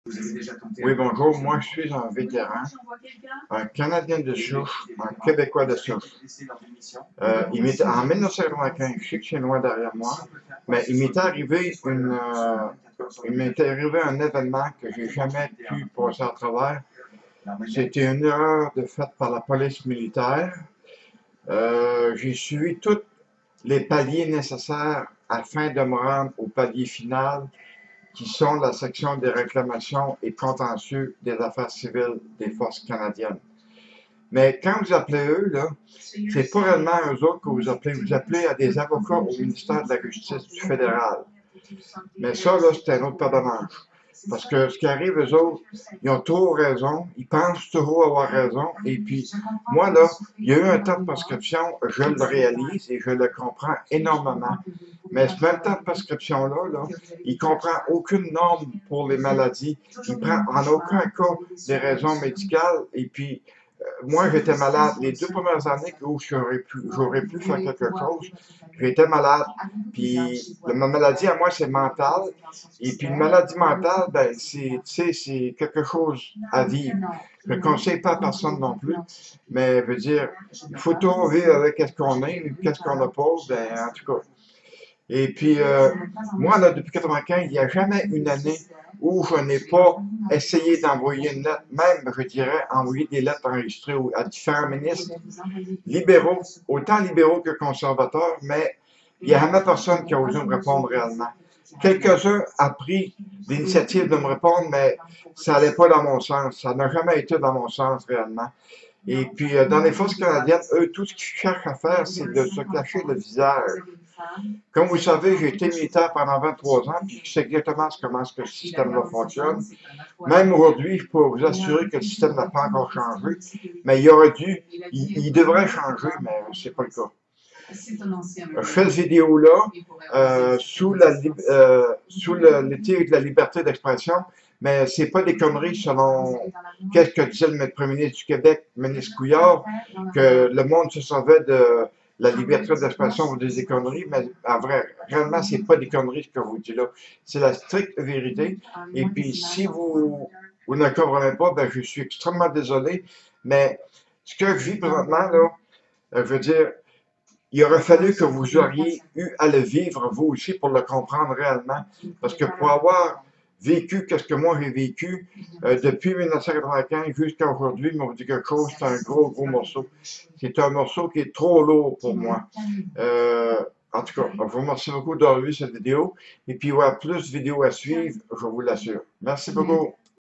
Oui, bonjour. Moi, je suis un vétéran, un Canadien de souche, un Québécois de souche. En 1995, je sais que c'est loin derrière moi, mais il m'était arrivé un événement que j'ai jamais pu passer à travers. C'était une erreur de faite par la police militaire. J'ai suivi tous les paliers nécessaires afin de me rendre au palier final, qui sont la section des réclamations et contentieux des affaires civiles des forces canadiennes. Mais quand vous appelez eux, là, c'est pas réellement eux autres que vous appelez à des avocats au ministère de la Justice du fédéral. Mais ça, là, c'est un autre pas de manche. Parce que ce qui arrive, eux autres, ils ont toujours raison, ils pensent toujours avoir raison, et puis, moi, là, il y a eu un temps de prescription, je le réalise et je le comprends énormément. Mais ce même temps de prescription-là, là, il ne comprend aucune norme pour les maladies, il prend en aucun cas des raisons médicales, et puis, moi, j'étais malade. Les 2 premières années où j'aurais pu faire quelque chose, j'étais malade. Puis, ma maladie à moi, c'est mentale. Et puis, une maladie mentale, ben, c'est quelque chose à vivre. Je ne conseille pas à personne non plus. Mais, je veux dire, il faut toujours vivre avec ce qu'on est, qu'est-ce qu'on n'a pas, ben, en tout cas. Et puis, moi, là, depuis 95, il n'y a jamais une année où je n'ai pas essayé d'envoyer une lettre, même, je dirais, envoyer des lettres enregistrées à différents ministres libéraux, autant libéraux que conservateurs, mais il n'y a jamais personne qui a osé me répondre réellement. Quelques-uns ont pris l'initiative de me répondre, mais ça n'allait pas dans mon sens. Ça n'a jamais été dans mon sens réellement. Et puis, dans les forces canadiennes, eux, tout ce qu'ils cherchent à faire, c'est de se cacher le visage. Comme vous savez, j'ai été militaire pendant 23 ans, puis je sais exactement comment ce système-là fonctionne. Même aujourd'hui, je peux vous assurer que le système n'a pas encore changé, mais il devrait changer, mais c'est pas le cas. Je fais cette vidéo-là sous l'éthique de la liberté d'expression, mais c'est pas des conneries selon qu'est-ce que disait le Premier ministre du Québec, ministre Couillard, que le monde se servait de la liberté d'expression ou des conneries, mais en vrai, réellement, c'est pas des conneries ce que vous dites là. C'est la stricte vérité. Et puis, si vous ne comprenez pas, ben, je suis extrêmement désolé, mais ce que je vis présentement, là, je veux dire, il aurait fallu que vous auriez eu à le vivre, vous aussi, pour le comprendre réellement. Parce que pour avoir vécu ce que moi j'ai vécu depuis 1995 jusqu'à aujourd'hui, il m'a dit quelque chose, c'est un gros morceau. C'est un morceau qui est trop lourd pour moi. En tout cas, je vous remercie beaucoup d'avoir vu cette vidéo. Et puis, il y aura plus de vidéos à suivre, je vous l'assure. Merci beaucoup.